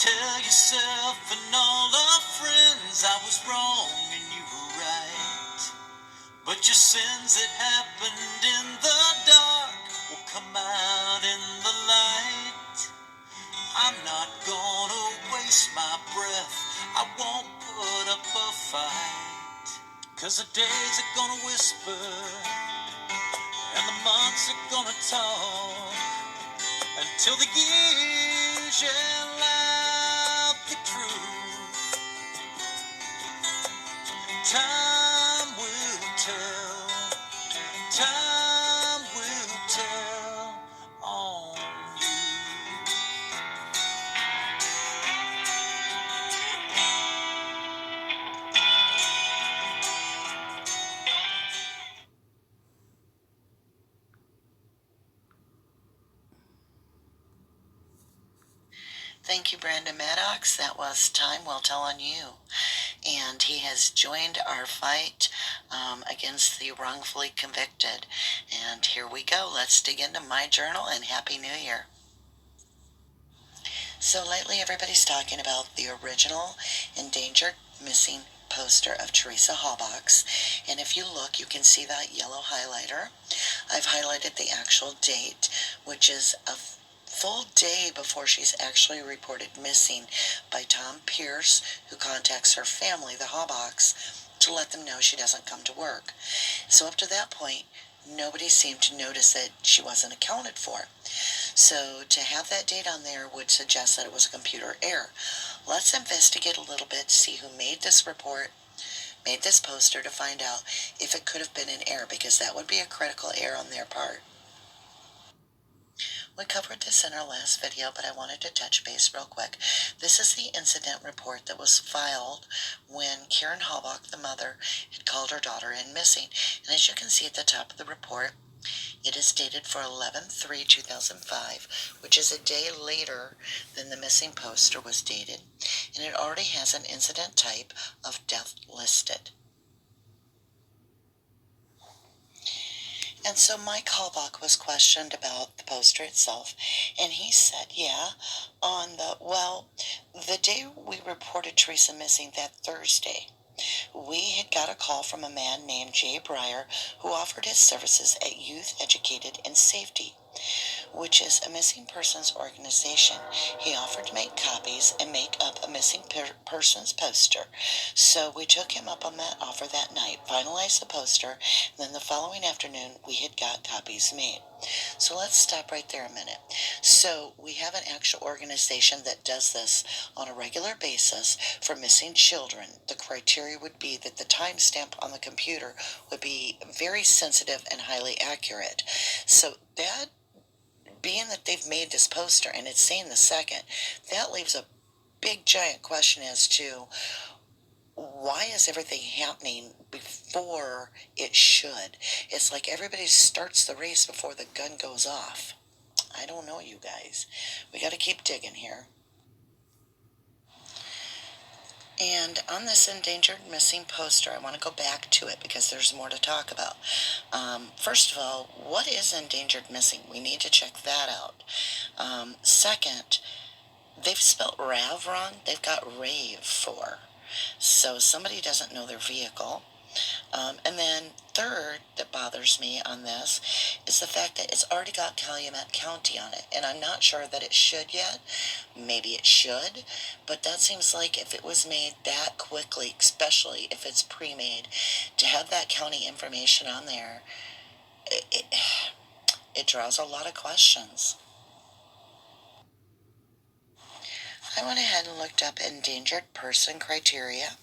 Tell yourself and all our friends I was wrong and you were right. But your sins that happened in the dark will come out in the light. I'm not gonna waste my breath, I won't put up a fight. 'Cause the days are gonna whisper and the months are gonna talk until the years yell out the truth. Time will tell, time will tell on you. Thank you, Brandon Maddox. That was Time Will Tell on You. And he has joined our fight against the wrongfully convicted. And here we go. Let's dig into my journal, and Happy New Year. So lately everybody's talking about the original Endangered Missing poster of Teresa Halbach's, and if you look you can see that yellow highlighter. I've highlighted the actual date, which is a full day before she's actually reported missing by Tom Pierce, who contacts her family, the Halbachs, to let them know she doesn't come to work. So up to that point, nobody seemed to notice that she wasn't accounted for. So to have that date on there would suggest that it was a computer error. Let's investigate a little bit to see who made this report, made this poster, to find out if it could have been an error, because that would be a critical error on their part. We covered this in our last video, but I wanted to touch base real quick. This is the incident report that was filed when Karen Halbach, the mother, had called her daughter in missing. And as you can see at the top of the report, it is dated for 11/3/2005, which is a day later than the missing poster was dated, and it already has an incident type of death listed. And so Mike Halbach was questioned about the poster itself, and he said, the day we reported Teresa missing, that Thursday, we had got a call from a man named Jay Breyer, who offered his services at Youth Educated in Safety, which is a missing persons organization. He offered to make copies and make up a missing persons poster. So we took him up on that offer that night, finalized the poster, and then the following afternoon we had got copies made. So let's stop right there a minute. So we have an actual organization that does this on a regular basis for missing children. The criteria would be that the timestamp on the computer would be very sensitive and highly accurate. So that, being that they've made this poster and it's saying the second, that leaves a big giant question as to why is everything happening before it should? It's like everybody starts the race before the gun goes off. I don't know, you guys. We got to keep digging here. And on this endangered missing poster, I want to go back to it because there's more to talk about. First of all, what is endangered missing? We need to check that out. Second, they've spelled RAV wrong. They've got RAVE for. So somebody doesn't know their vehicle. And then third, that bothers me on this, is the fact that it's already got Calumet County on it, and I'm not sure that it should yet. Maybe it should, but that seems like if it was made that quickly, especially if it's pre-made, to have that county information on there, it draws a lot of questions. I went ahead and looked up endangered person criteria,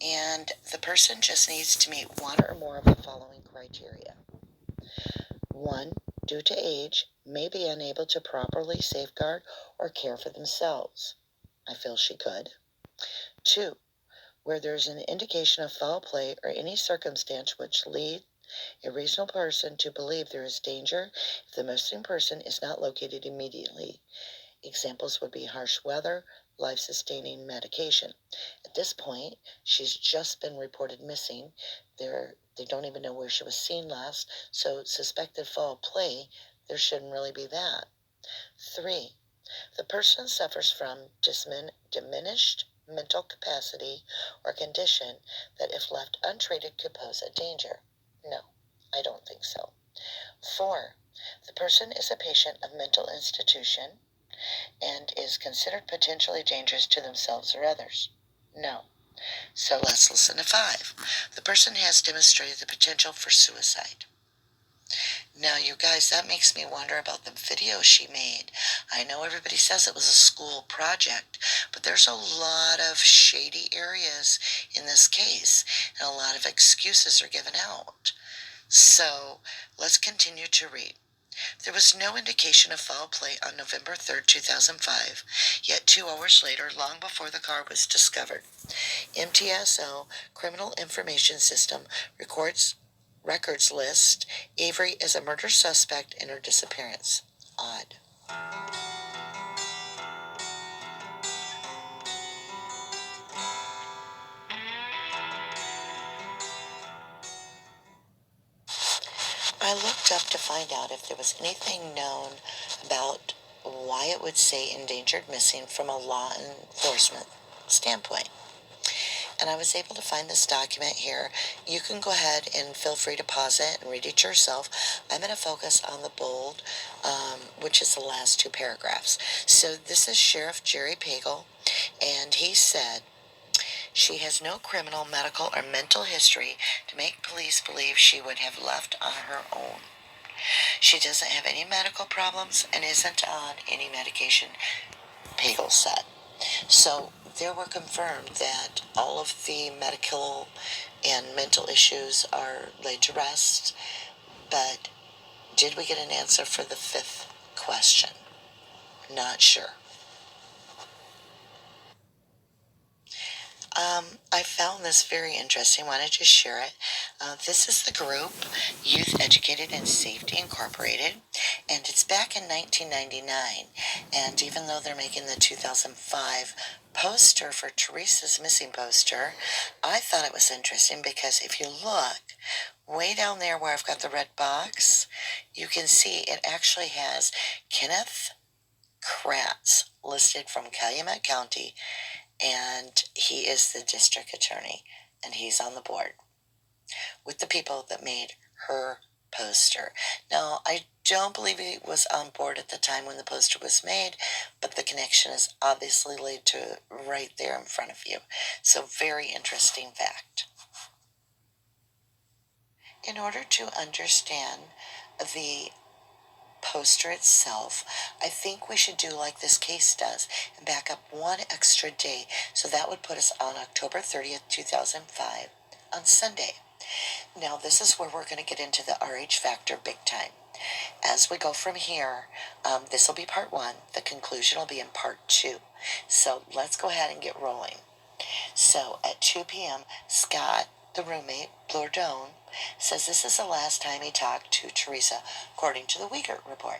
and the person just needs to meet one or more of the following criteria. 1, due to age, may be unable to properly safeguard or care for themselves. I feel she could. 2, where there is an indication of foul play or any circumstance which lead a reasonable person to believe there is danger if the missing person is not located immediately. Examples would be harsh weather, life-sustaining medication. At this point, she's just been reported missing. They don't even know where she was seen last, so suspected foul play, there shouldn't really be that. 3, The person suffers from diminished mental capacity or condition that, if left untreated, could pose a danger. No, I don't think so. 4. The person is a patient of mental institution and is considered potentially dangerous to themselves or others. No. So let's listen to 5. The person has demonstrated the potential for suicide. Now, you guys, that makes me wonder about the video she made. I know everybody says it was a school project, but there's a lot of shady areas in this case, and a lot of excuses are given out. So, let's continue to read. There was no indication of foul play on November 3rd, 2005, yet 2 hours later, long before the car was discovered, MTSO Criminal Information System records list Avery as a murder suspect in her disappearance. Odd. I looked up to find out if there was anything known about why it would say endangered missing from a law enforcement standpoint. And I was able to find this document here. You can go ahead and feel free to pause it and read it yourself. I'm going to focus on the bold, which is the last 2 paragraphs. So this is Sheriff Jerry Pagel, and he said, she has no criminal, medical, or mental history to make police believe she would have left on her own. She doesn't have any medical problems and isn't on any medication, Pagel said. So there were confirmed that all of the medical and mental issues are laid to rest. But did we get an answer for the 5th question? Not sure. I found this very interesting. Wanted to share it. This is the group, Youth Educated in Safety Incorporated, and it's back in 1999. And even though they're making the 2005 poster for Teresa's missing poster, I thought it was interesting because if you look way down there where I've got the red box, you can see it actually has Kenneth Kratz listed from Calumet County, and he is the district attorney, and he's on the board with the people that made her poster. Now, I don't believe he was on board at the time when the poster was made, but the connection is obviously laid to right there in front of you. So, very interesting fact. In order to understand the poster itself, I think we should do like this case does and back up 1 extra day. So that would put us on October 30th, 2005 on Sunday. Now this is where we're going to get into the RH factor big time. As we go from here, this will be part 1. The conclusion will be in part 2. So let's go ahead and get rolling. So at 2 p.m., Scott, the roommate, Blordone, says this is the last time he talked to Teresa, according to the Wiegert report.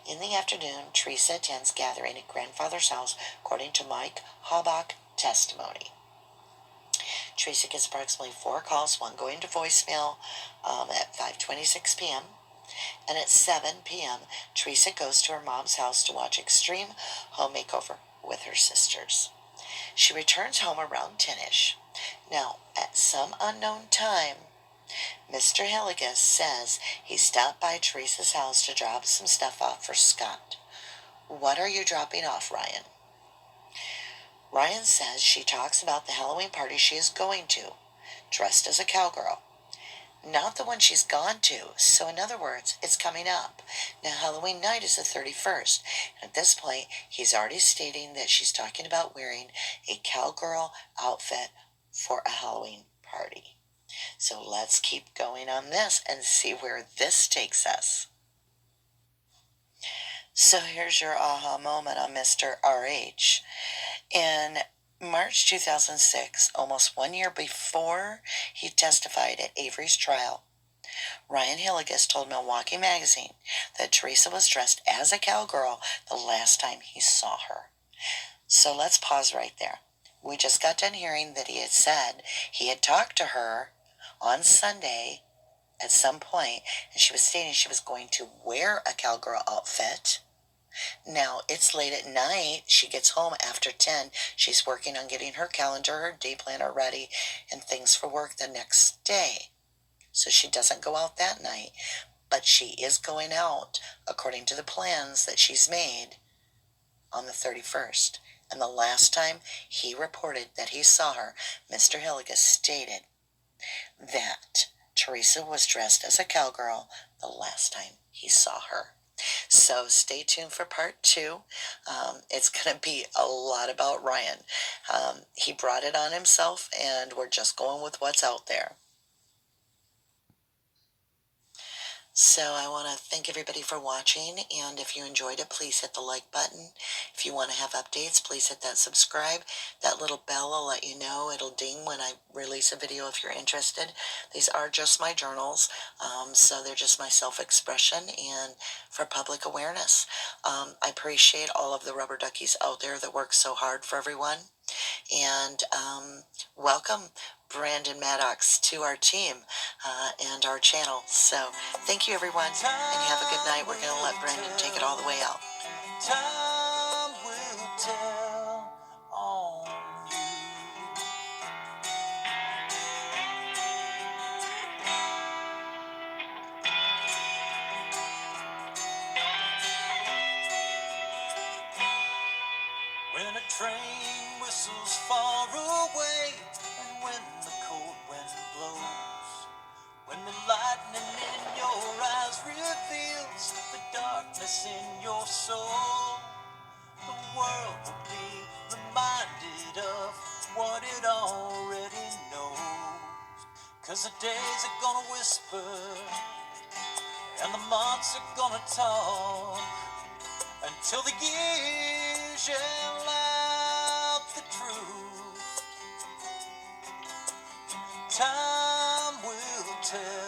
In the afternoon, Teresa attends gathering at grandfather's house, according to Mike Halbach testimony. Teresa gets approximately 4 calls, one going to voicemail at 5:26 p.m. And at 7 p.m., Teresa goes to her mom's house to watch Extreme Home Makeover with her sisters. She returns home around 10-ish. Now, at some unknown time, Mr. Hilligus says he stopped by Teresa's house to drop some stuff off for Scott. What are you dropping off, Ryan? Ryan says she talks about the Halloween party she is going to, dressed as a cowgirl. Not the one she's gone to, so in other words, it's coming up. Now, Halloween night is the 31st, and at this point, he's already stating that she's talking about wearing a cowgirl outfit for a Halloween party. So let's keep going on this and see where this takes us. So here's your aha moment on Mr. RH. In March 2006, almost 1 year before he testified at Avery's trial, Ryan Hilligus told Milwaukee Magazine that Teresa was dressed as a cowgirl the last time he saw her. So let's pause right there. We just got done hearing that he had said he had talked to her on Sunday at some point, and she was stating she was going to wear a cowgirl outfit. Now, it's late at night. She gets home after 10. She's working on getting her calendar, her day planner ready, and things for work the next day. So she doesn't go out that night, but she is going out according to the plans that she's made on the 31st. And the last time he reported that he saw her, Mr. Hilligus stated that Teresa was dressed as a cowgirl the last time he saw her. So stay tuned for part 2. It's going to be a lot about Ryan. He brought it on himself, and we're just going with what's out there. So I want to thank everybody for watching, and if you enjoyed it, please hit the like button. If you want to have updates, please hit that subscribe. That little bell will let you know. It'll ding when I release a video if you're interested. These are just my journals, so they're just my self-expression and for public awareness. I appreciate all of the rubber duckies out there that work so hard for everyone. And welcome Brandon Maddox to our team and our channel. So thank you, everyone, and have a good night. We're going to let Brandon take it all the way out. Time will tell on you. When a train whistles far away, and when the cold wind blows, when the lightning in your eyes reveals the darkness in your soul, the world will be reminded of what it already knows. 'Cause the days are gonna whisper, and the months are gonna talk, until the years yell out the truth. Time will tell.